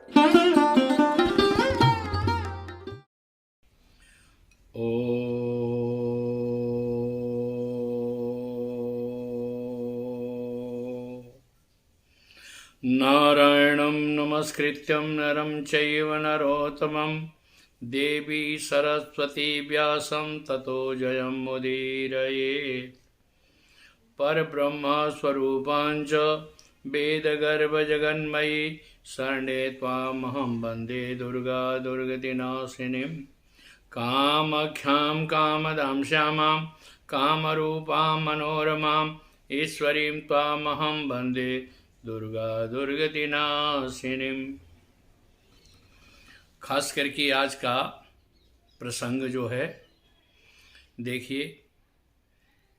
नारायणं नमस्कृत्यं नरं चैव नरोत्तमं देवी सरस्वती व्यासं ततो जयमुदीरयेत्। परब्रह्मस्वरूपां च वेदगर्भजगन्मयी शरणे त्वामहं वन्दे दुर्गा दुर्गतिनाशिनीं। कामाख्यां कामदां श्यामां कामरूपां मनोरमां ईश्वरीं त्वामहं वन्दे दुर्गा दुर्गतिनाशिनीं। खास करके आज का प्रसंग जो है, देखिए,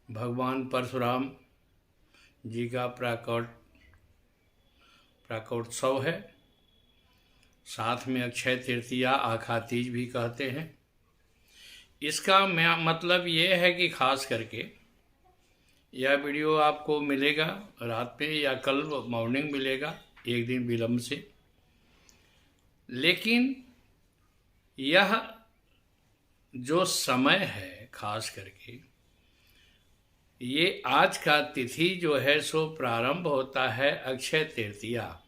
भगवान परशुराम जी का प्राकोत्सव है। साथ में अक्षय तृतीया आखा तीज भी कहते हैं। इसका मतलब ये है कि खास करके यह वीडियो आपको मिलेगा रात में या कल मॉर्निंग मिलेगा, एक दिन विलम्ब से। लेकिन यह जो समय है, खास करके ये आज का तिथि जो है सो प्रारंभ होता है अक्षय तृतीया,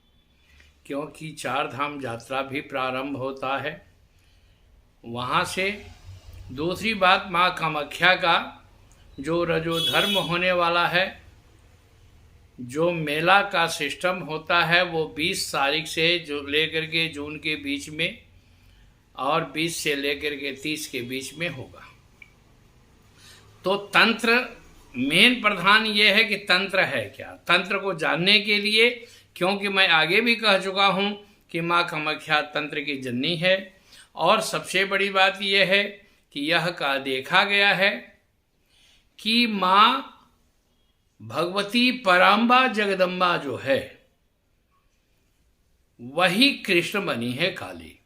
क्योंकि चार धाम यात्रा भी प्रारंभ होता है वहाँ से। दूसरी बात, माँ कामाख्या का जो रजोधर्म होने वाला है, जो मेला का सिस्टम होता है, वो 20 तारीख से जो लेकर के जून के बीच में और 20 से लेकर के 30 के बीच में होगा। तो तंत्र मेन प्रधान ये है कि तंत्र है क्या। तंत्र को जानने के लिए, क्योंकि मैं आगे भी कह चुका हूँ कि माँ कामाख्या तंत्र की जननी है, और सबसे बड़ी बात यह है कि यह का देखा गया है कि माँ भगवती पराम्बा जगदम्बा जो है वही कृष्ण बनी है काली।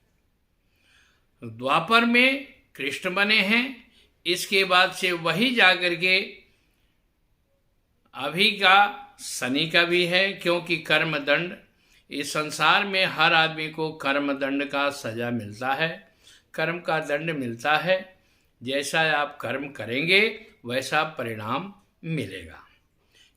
द्वापर में कृष्ण बने हैं, इसके बाद से वही जाकर के अभी का शनि का भी है, क्योंकि कर्म दंड, इस संसार में हर आदमी को कर्म दंड का सजा मिलता है, कर्म का दंड मिलता है। जैसा आप कर्म करेंगे वैसा परिणाम मिलेगा,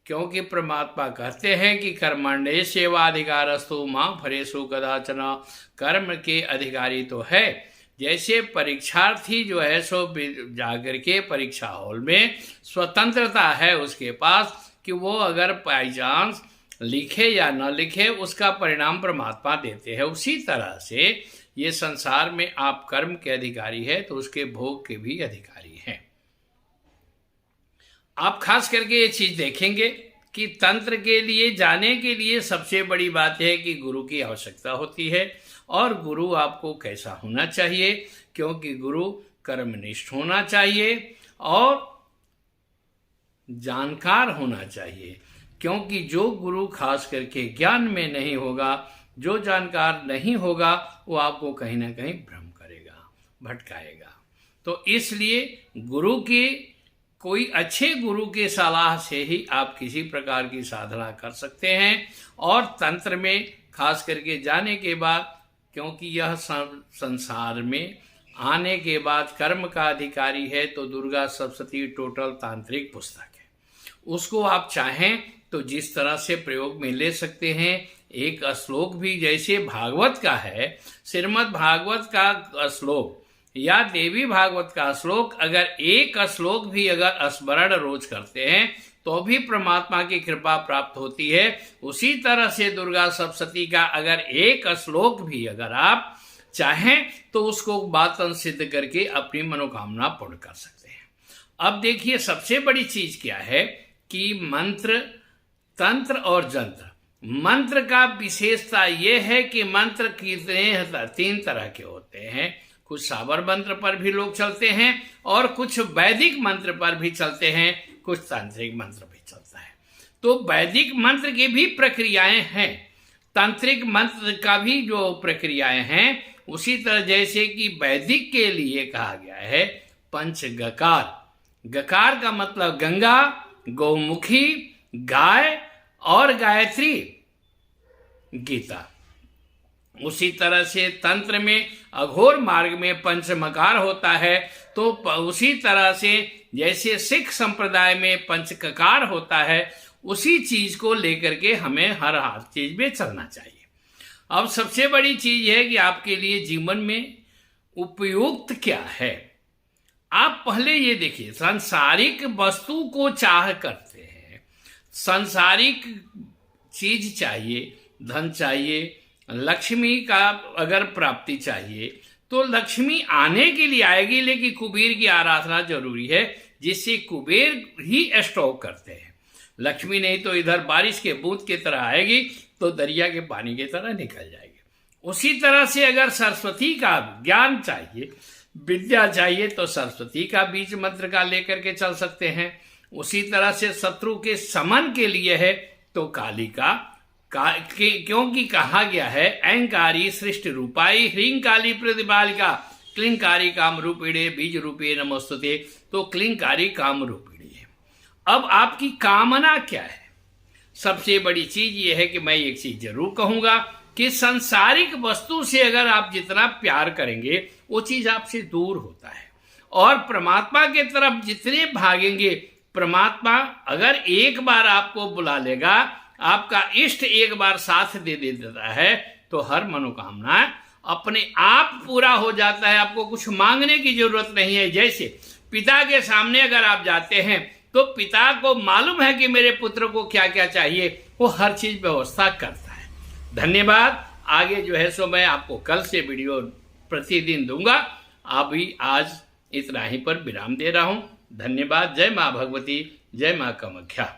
क्योंकि परमात्मा कहते हैं कि कर्मण्ये सेवाधिकारस्तु मां फलेषु कदाचन। कर्म के अधिकारी तो है। जैसे परीक्षार्थी जो है सो जाकर के परीक्षा हॉल में स्वतंत्रता है उसके पास कि वो अगर बाई चांस लिखे या न लिखे, उसका परिणाम परमात्मा देते हैं। उसी तरह से ये संसार में आप कर्म के अधिकारी है तो उसके भोग के भी अधिकारी हैं। आप खास करके ये चीज देखेंगे कि तंत्र के लिए जाने के लिए सबसे बड़ी बात है कि गुरु की आवश्यकता होती है। और गुरु आपको कैसा होना चाहिए, क्योंकि गुरु कर्मनिष्ठ होना चाहिए और जानकार होना चाहिए। क्योंकि जो गुरु खास करके ज्ञान में नहीं होगा, जो जानकार नहीं होगा, वो आपको कहीं ना कहीं भ्रम करेगा, भटकाएगा। तो इसलिए गुरु की कोई अच्छे गुरु के सलाह से ही आप किसी प्रकार की साधना कर सकते हैं। और तंत्र में खास करके जाने के बाद, क्योंकि यह संसार में आने के बाद कर्म का अधिकारी है, तो दुर्गा सप्तशती टोटल तांत्रिक पुस्तक है। उसको आप चाहें तो जिस तरह से प्रयोग में ले सकते हैं। एक श्लोक भी जैसे भागवत का है, श्रीमद् भागवत का श्लोक या देवी भागवत का श्लोक, अगर एक श्लोक भी अगर स्मरण रोज करते हैं तो भी परमात्मा की कृपा प्राप्त होती है। उसी तरह से दुर्गा सप्तशती का अगर एक श्लोक भी अगर आप चाहें तो उसको बातन सिद्ध करके अपनी मनोकामना पूर्ण कर सकते हैं। अब देखिए, सबसे बड़ी चीज क्या है कि मंत्र, तंत्र और जंत्र। मंत्र का विशेषता यह है कि मंत्र कितने 3 तरह के होते हैं। कुछ साबर मंत्र पर भी लोग चलते हैं और कुछ वैदिक मंत्र पर भी चलते हैं, कुछ तांत्रिक मंत्र भी चलता है। तो वैदिक मंत्र की भी प्रक्रियाएं हैं, तांत्रिक मंत्र का भी जो प्रक्रियाएं हैं, उसी तरह जैसे कि वैदिक के लिए कहा गया है पंच गकार। गकार का मतलब गंगा, गौमुखी, गाय और गायत्री, गीता। उसी तरह से तंत्र में अघोर मार्ग में पंचमकार होता है, तो उसी तरह से जैसे सिख संप्रदाय में पंचककार होता है, उसी चीज को लेकर के हमें हर चीज में चलना चाहिए। अब सबसे बड़ी चीज है कि आपके लिए जीवन में उपयुक्त क्या है। आप पहले ये देखिए, सांसारिक वस्तु को चाह करते हैं, सांसारिक चीज चाहिए, धन चाहिए, लक्ष्मी का अगर प्राप्ति चाहिए तो लक्ष्मी आने के लिए आएगी, लेकिन कुबेर की आराधना जरूरी है, जिससे कुबेर ही स्टॉक करते हैं। लक्ष्मी नहीं तो इधर बारिश के बूंद की तरह आएगी तो दरिया के पानी की तरह निकल जाएगी। उसी तरह से अगर सरस्वती का ज्ञान चाहिए, विद्या चाहिए, तो सरस्वती का बीज मंत्र का लेकर के चल सकते हैं। उसी तरह से शत्रु के समन के लिए है तो काली क्योंकि कहा गया है ऐंकारी सृष्टि रूपाई ह्रीं काली प्रतिबालिका क्लिंकारी काम रूपिणे बीज रूपे नमोस्तुते, तो क्लिंकारी काम रूपिणी है। अब आपकी कामना क्या है? सबसे बड़ी चीज ये है कि मैं एक चीज जरूर कहूंगा कि सांसारिक वस्तु से अगर आप जितना प्यार करेंगे वो चीज आपसे दूर होता है, और परमात्मा के तरफ जितने भागेंगे, परमात्मा अगर एक बार आपको बुला लेगा, आपका इष्ट एक बार साथ दे देता है, तो हर मनोकामना अपने आप पूरा हो जाता है। आपको कुछ मांगने की जरूरत नहीं है। जैसे पिता के सामने अगर आप जाते हैं तो पिता को मालूम है कि मेरे पुत्र को क्या क्या चाहिए, वो हर चीज व्यवस्था करता है। धन्यवाद। आगे जो है सो मैं आपको कल से वीडियो प्रतिदिन दूंगा। अभी आज इतना ही पर विराम दे रहा हूं। धन्यवाद। जय मां भगवती, जय मां कामाख्या।